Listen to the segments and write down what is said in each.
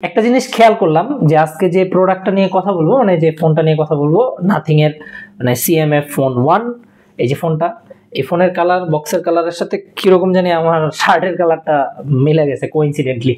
একটা জিনিস খেয়াল করলাম যে আজকে যে প্রোডাক্টটা নিয়ে কথা বলবো মানে যে ফোনটা নিয়ে কথা বলবো নাথিং এর মানে CMF ফোন 1। এই যে ফোনটা, এই ফোনের কালার বক্সের কালারের সাথে কিরকম জানি আমার শার্টের কালারটা মিলে গেছে কোইন্সিডেন্টলি।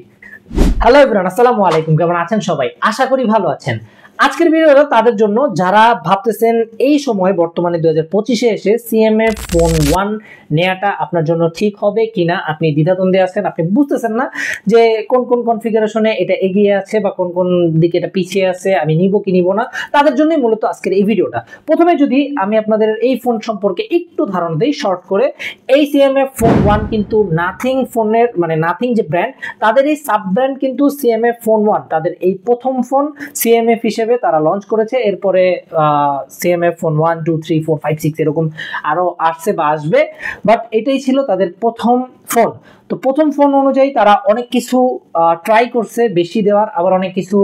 হ্যালো এভরিওয়ান, আসসালামু আলাইকুম। কেমন আছেন সবাই? আশা করি ভালো আছেন। আজকের ভিডিওটা তাদের জন্য যারা ভাবতেছেন এই সময় বর্তমানে 2025-এ এসে CMF ফোন 1 নেওয়াটা আপনার জন্য ঠিক হবে কিনা, আপনি দ্বিধাদ্বন্দ্বে আছেন, আপনি বুঝতেছেন না যে কোন কোন কনফিগারেশনে এটা এগিয়ে আছে বা কোন কোন দিকে এটা পিছিয়ে আছে, আমি নিব কি নিব না, তাদের জন্যই মূলত আজকের এই ভিডিওটা। প্রথমে যদি আমি আপনাদের এই ফোন সম্পর্কে একটু ধারণা দেই শর্ট করে, এই CMF ফোন 1 কিন্তু নাথিং ফোনের মানে নাথিং যে ব্র্যান্ড, তাদের এই সাব ব্র্যান্ড কিন্তু CMF ফোন 1 তাদের এই প্রথম ফোন CMF হিসেবে তারা লঞ্চ করেছে। এরপরে CMF ফোন 1 2 3 4 5 6 এরকম আরো আসছে বা আসবে, বাট এটাই ছিল তাদের প্রথম ফোন। তো প্রথম ফোন অনুযায়ী তারা অনেক কিছু ট্রাই করছে বেশি দেওয়ার, আবার অনেক কিছু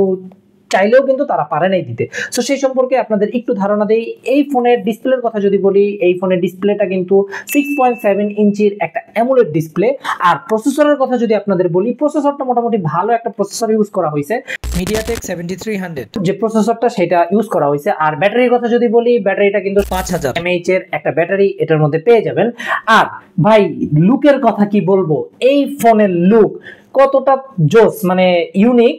চাইলেও কিন্তু তারা পারে নাই দিতে। সো সেই সম্পর্কে আপনাদের একটু ধারণা দেই। এই ফোনের ডিসপ্লের কথা যদি বলি, এই ফোনের ডিসপ্লেটা কিন্তু 6.7 ইঞ্চির একটা অ্যামোলেড ডিসপ্লে। আর প্রসেসরের কথা যদি আপনাদের বলি, প্রসেসরটা মোটামুটি ভালো একটা প্রসেসর ইউজ করা হয়েছে, MediaTek 7300 যে প্রসেসরটা সেটা ইউজ করা হয়েছে। আর ব্যাটারির কথা যদি বলি, ব্যাটারিটা কিন্তু 5000 mAh এর একটা ব্যাটারি এটার মধ্যে পেয়ে যাবেন। আর ভাই লুকের কথা কি বলবো, এই ফোনের লুক কতটা জোস মানে ইউনিক,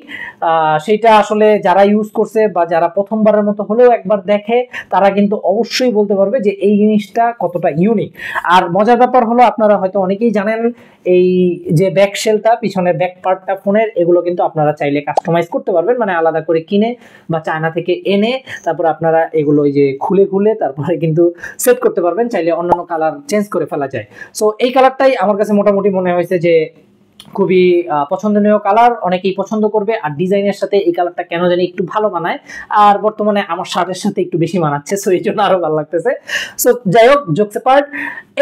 সেটা আসলে যারা ইউজ করছে বা যারা প্রথমবারের মতো হলেও একবার দেখে তারা কিন্তু অবশ্যই বলতে পারবে যে এই জিনিসটা কতটা ইউনিক। আর মজার ব্যাপার হলো, আপনারা হয়তো অনেকেই জানেন এই যে ব্যাক শেলটা, পিছনের ব্যাক পার্টটা ফোনের, এগুলো কিন্তু আপনারা চাইলে কাস্টমাইজ করতে পারবেন, মানে আলাদা করে কিনে বা চায়না থেকে এনে তারপর আপনারা এগুলো ওই যে খুলে খুলে তারপরে কিন্তু সেট করতে পারবেন, চাইলে অন্যান্য কালার চেঞ্জ করে ফেলা যায়। সো এই কালারটাই আমার কাছে মোটামুটি মনে হয়েছে যে খুবই পছন্দনীয় কালার, অনেকেই পছন্দ করবে। আর ডিজাইনের সাথে এই কালারটা কেন জানি একটু ভালো মানায়, আর বর্তমানে আমার শার্টের সাথে একটু বেশি মানাচ্ছে, সো এই জন্য আরো ভালো লাগতেছে। সো যাই হোক, জোকস অ্যাপার্ট,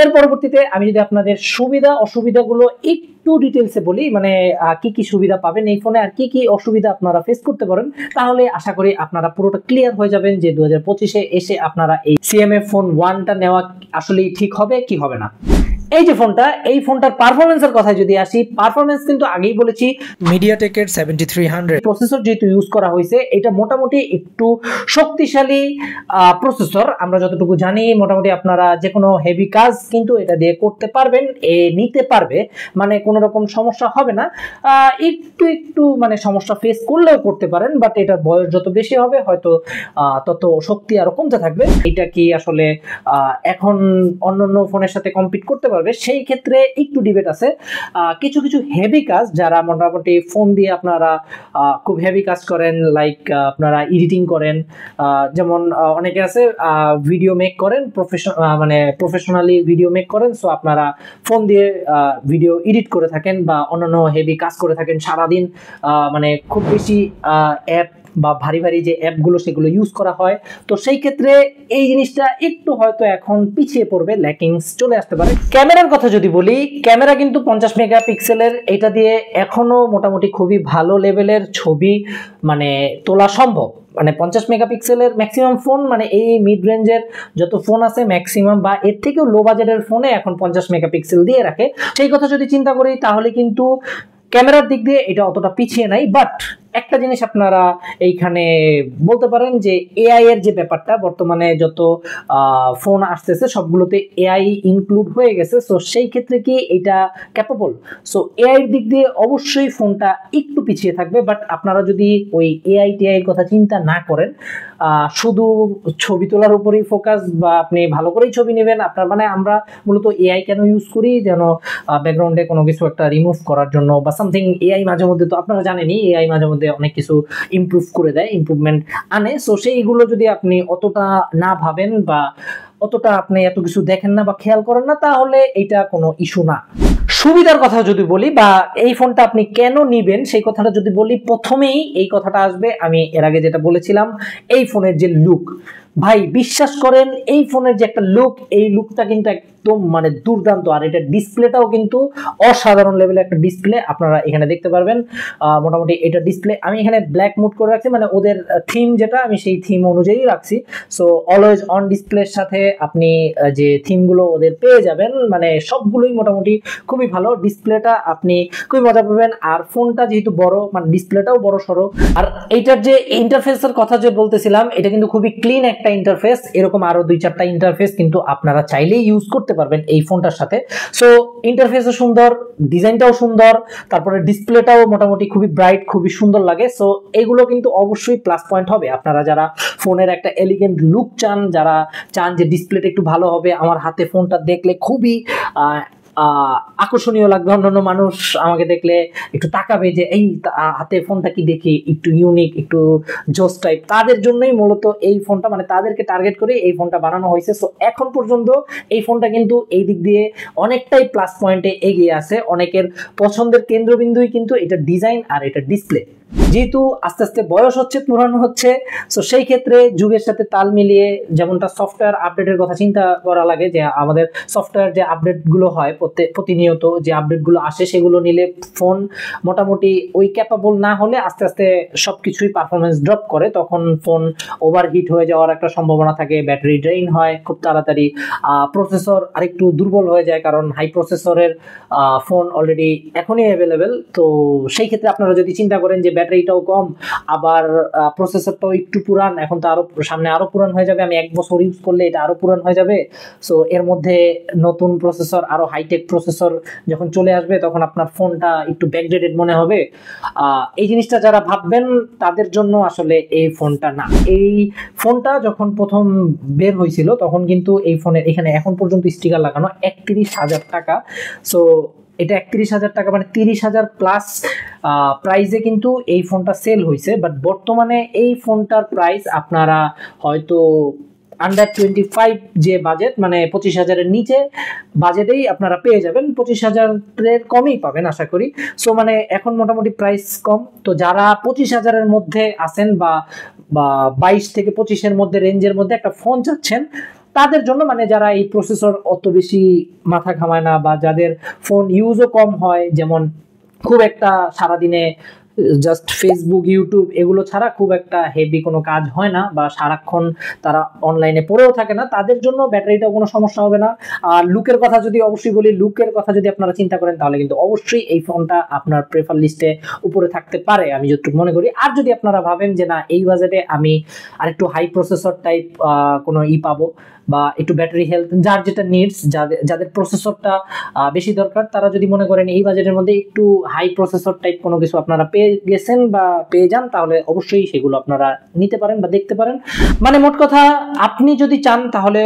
এর পরবর্তীতে আমি যদি আপনাদের সুবিধা অসুবিধাগুলো একটু ডিটেলসে বলি, মানে কি কি সুবিধা পাবেন এই ফোনে আর কি কি অসুবিধা আপনারা ফেস করতে পারেন, তাহলে আশা করি আপনারা পুরোটা ক্লিয়ার হয়ে যাবেন যে 2025-এ এসে আপনারা এই CMF ফোন 1টা নেওয়া আসলেই ঠিক হবে কি হবে না। এই যে ফোনটা, এই ফোনটার পারফরমেন্সের কথা যদি আসি, পারফরমেন্স কিন্তু আগেই বলেছি MediaTek এর 7300 প্রসেসর যেহেতু ইউজ করা হয়েছে, এটা মোটামুটি একটু শক্তিশালী প্রসেসর। আমরা যতটুকু জানি মোটামুটি আপনারা যে কোনো হেভি কাজ কিন্তু এটা দিয়ে করতে পারবেন, নিতে পারবে, মানে কোনো রকম সমস্যা হবে না। একটু একটু মানে সমস্যা ফেস করলেও করতে পারেন, বাট এটার বয়স যত বেশি হবে হয়তো তত শক্তি আরো কমতে থাকবে। এটা কি আসলে এখন অন্যান্য ফোনের সাথে কম্পিট করতে পারবে, সেই ক্ষেত্রে একটু ডিবেট আছে। কিছু কিছু হেভি কাজ যারা মোটামুটি ফোন দিয়ে আপনারা খুব হেভি কাজ করেন, লাইক আপনারা এডিটিং করেন, যেমন অনেকে আছে ভিডিও মেক করেন, মানে প্রফেশনালি ভিডিও মেক করেন, সো আপনারা ফোন দিয়ে ভিডিও এডিট করে থাকেন বা অন্যান্য হেভি কাজ করে থাকেন সারাদিন, মানে খুব বেশি অ্যাপ বা ভারী ভারী যে অ্যাপগুলো সেগুলো ইউজ করা হয়, তো সেই ক্ষেত্রে এই জিনিসটা একটু হয়তো এখন পিছিয়ে পড়বে, ল্যাকিংস চলে আসতে পারে। ক্যামেরার কথা যদি বলি, ক্যামেরা কিন্তু 50 মেগাপিক্সেলের, এটা দিয়ে এখনো মোটামুটি খুবই ভালো লেভেলের ছবি মানে তোলা সম্ভব। মানে 50 মেগাপিক্সেলের ম্যাক্সিমাম ফোন, মানে এই মিড রেঞ্জের যত ফোন আছে ম্যাক্সিমাম বা এর থেকেও লো বাজেটের ফোনে এখন 50 মেগাপিক্সেল দিয়ে রাখে। সেই কথা যদি চিন্তা করি তাহলে কিন্তু ক্যামেরার দিক দিয়ে এটা অতটা পিছিয়ে নাই। বাট একটা জিনিস আপনারা এইখানে বলতে পারেন যে AI এর যে ব্যাপারটা, বর্তমানে যত ফোন আসতেছে সবগুলোতে AI ইনক্লুড হয়ে গেছে, সো সেই ক্ষেত্রে কি এটা ক্যাপেবল? সো AI এর দিক দিয়ে অবশ্যই ফোনটা একটু পিছিয়ে থাকবে। বাট আপনারা যদি ওই AI টিআই এর কথা চিন্তা না করেন, শুধু ছবি তোলার উপরেই ফোকাস বা আপনি ভালো করেই ছবি নেবেন আপনার, মানে আমরা মূলত AI কেন ইউজ করি, যেন ব্যাকগ্রাউন্ডে কোনো কিছু একটা রিমুভ করার জন্য বা সামথিং। AI মাঝে মধ্যে, তো আপনারা জানেনই AI মাঝে মধ্যে অনেক কিছু ইমপ্রুভ করে দেয়, ইমপ্রুভমেন্ট আনে। সো সেইগুলো যদি আপনি অতটা না ভাবেন বা অতটা আপনি এত কিছু দেখেন না বা খেয়াল করেন না, তাহলে এটা কোনো ইস্যু না। সুবিধার কথা যদি বলি বা এই ফোনটা আপনি কেন নিবেন সেই কথাটা যদি বলি, প্রথমেই এই কথাটা আসবে, আমি এর আগে যেটা বলেছিলাম, এই ফোনের যে লুক, ভাই বিশ্বাস করেন এই ফোনের যে একটা লুক, এই লুকটা কিন্তু একদম মানে দুর্দান্ত। আর এটা ডিসপ্লেটাও কিন্তু অসাধারণ লেভেলের একটা ডিসপ্লে, আপনারা এখানে দেখতে পারবেন। মোটামুটি এটা ডিসপ্লে আমি এখানে ব্ল্যাক মুড করে রাখছি, মানে ওদের থিম যেটা আমি সেই থিম অনুযায়ী রাখছি। সো অলওয়েজ অন ডিসপ্লের সাথে আপনি যে থিমগুলো ওদের পেয়ে যাবেন, মানে সবগুলোই মোটামুটি খুবই ভালো। ডিসপ্লেটা আপনি খুবই মজা পাবেন। আর ফোনটা যেহেতু বড়, মানে ডিসপ্লেটাও বড় সড়ো। আর এইটার যে ইন্টারফেসের কথা যে বলতেছিলাম, এটা কিন্তু খুবই ক্লিন একটা ইন্টারফেস। এরকম আরো 2-4টা ইন্টারফেস কিন্তু আপনারা চাইলেই ইউজ করতে পারবেন এই ফোনটার সাথে। সো ইন্টারফেসও সুন্দর, ডিজাইনটাও সুন্দর, তারপরে ডিসপ্লেটাও মোটামুটি খুবই ব্রাইট, খুবই সুন্দর লাগে। সো এগুলো কিন্তু অবশ্যই প্লাস পয়েন্ট হবে। আপনারা যারা ফোনের একটা এলিগেন্ট লুক চান, যারা চান যে ডিসপ্লেটা একটু ভালো হবে, আমার হাতে ফোনটা দেখলে খুবই আকর্ষণীয় লাগবে, অন্যান্য মানুষ আমাকে দেখলে একটু তাকাবে যে এই হাতে ফোনটা কি দেখি একটু ইউনিক, একটু জোস টাইপ, তাদের জন্যই মূলত এই ফোনটা, মানে তাদেরকে টার্গেট করে এই ফোনটা বানানো হয়েছে। সো এখন পর্যন্ত এই ফোনটা কিন্তু এই দিক দিয়ে অনেকটাই প্লাস পয়েন্টে এগিয়ে আছে। অনেকের পছন্দের কেন্দ্রবিন্দুই কিন্তু এটা ডিজাইন আর এটা ডিসপ্লে। যেহেতু আস্তে আস্তে বয়স হচ্ছে, পুরানো হচ্ছে, সো সেই ক্ষেত্রে যুগের সাথে তাল মিলিয়ে যেমনটা সফটওয়্যার আপডেটের কথা চিন্তা করা লাগে, যে আমাদের সফটওয়্যার যে আপডেটগুলো হয় প্রতিনিয়ত যে আপডেটগুলো আসে, সেগুলো নিলে ফোন মোটামুটি ওই ক্যাপাবল না হলে আস্তে আস্তে সবকিছুই পারফরমেন্স ড্রপ করে, তখন ফোন ওভারহিট হয়ে যাওয়ার একটা সম্ভাবনা থাকে, ব্যাটারি ড্রেইন হয় খুব তাড়াতাড়ি, প্রসেসর আরেকটু দুর্বল হয়ে যায়, কারণ হাই প্রসেসরের ফোন অলরেডি এখনই অ্যাভেলেবেল। তো সেই ক্ষেত্রে আপনারা যদি চিন্তা করেন যে ব্যাটারিটাও কম, আবার প্রসেসরটাও একটু পুরান, এখন তো আরো সামনে আরো পুরান হয়ে যাবে, আমি 1 বছর ইউজ করলে এটা আরো পুরান হয়ে যাবে। সো এর মধ্যে নতুন প্রসেসর, আরো হাইটেক প্রসেসর যখন চলে আসবে, তখন আপনার ফোনটা একটু ব্যাকডেটেড মনে হবে। এই জিনিসটা যারা ভাববেন তাদের জন্য আসলে এই ফোনটা না। এই ফোনটা যখন প্রথম বের হয়েছিল তখন কিন্তু এই ফোনের এখানে এখন পর্যন্ত স্টিকার লাগানো 31,000 টাকা। সো এটা 31,000 টাকা, মানে 30,000 প্লাস প্রাইসে কিন্তু এই ফোনটা সেল হয়েছে। বাট বর্তমানে এই ফোনটার প্রাইস আপনারা হয়তো আন্ডার 25 যে বাজেট, মানে 25,000-এর নিচে বাজেটেই আপনারা পেয়ে যাবেন, 25,000-এর কমই পাবেন আশা করি। সো মানে এখন মোটামুটি প্রাইস কম। তো যারা 25,000-এর মধ্যে আছেন বা 22 থেকে 25-এর মধ্যে রেঞ্জের মধ্যে একটা ফোন চাচ্ছেন, তাদের জন্য, মানে যারা এই প্রসেসর অত বেশি মাথা ঘামায় না, বা যাদের ফোন ইউজও কম হয়, যেমন খুব একটা সারাদিনে জাস্ট ফেসবুক, ইউটিউব এগুলো ছাড়া খুব একটা হেভি কোনো কাজ হয় না, বা সারাক্ষণ তারা অনলাইনে পড়েও থাকে না, তাদের জন্য ব্যাটারিটাও কোনো সমস্যা হবে না। আর লুকের কথা যদি অবশ্যই বলি, লুকের কথা যদি আপনারা চিন্তা করেন, তাহলে কিন্তু অবশ্যই এই ফোনটা আপনার প্রেফার লিস্টে উপরে থাকতে পারে, আমি যতটুকু মনে করি। আর যদি আপনারা ভাবেন যে না, এই বাজেটে আমি আরেকটু হাই প্রসেসর টাইপ কোনো পাবো, বা একটু ব্যাটারি হেলথ, যার যেটা নিডস, যাদের প্রসেসরটা বেশি দরকার, তারা যদি মনে করেন এই বাজেটের মধ্যে একটু হাই প্রসেসর টাইপ কোনো কিছু আপনারা পেয়ে গেছেন বা পেয়ে যান, তাহলে অবশ্যই সেগুলো আপনারা নিতে পারেন বা দেখতে পারেন। মানে মোট কথা, আপনি যদি চান তাহলে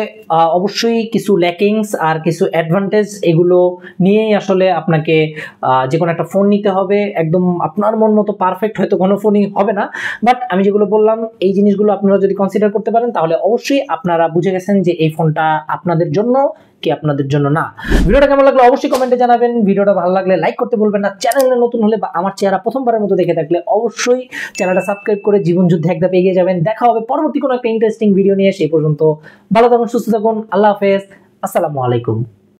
অবশ্যই কিছু ল্যাকিংস আর কিছু অ্যাডভান্টেজ এগুলো নিয়েই আসলে আপনাকে যে কোনো একটা ফোন নিতে হবে। একদম আপনার মন মতো পারফেক্ট হয়তো কোনো ফোনই হবে না, বাট আমি যেগুলো বললাম এই জিনিসগুলো আপনারা যদি কনসিডার করতে পারেন, তাহলে অবশ্যই আপনারা বুঝে গেছেন যে এই ফোনটা আপনাদের জন্য কি আপনাদের জন্য না। ভিডিওটা কেমন লাগলো অবশ্যই কমেন্টে জানাবেন। ভিডিওটা ভালো লাগলে লাইক করতে বলবেন না। চ্যানেলে নতুন হলে বা আমার চেহারা প্রথমবারের মতো দেখে থাকলে অবশ্যই চ্যানেলটা সাবস্ক্রাইব করে জীবন যুদ্ধে এক ধাপ এগিয়ে যাবেন। দেখা হবে পরবর্তী কোনো একটা ইন্টারেস্টিং ভিডিও নিয়ে। সেই পর্যন্ত ভালো থাকুন, সুস্থ থাকুন, আল্লাহ হাফেজ, আসসালামু আলাইকুম।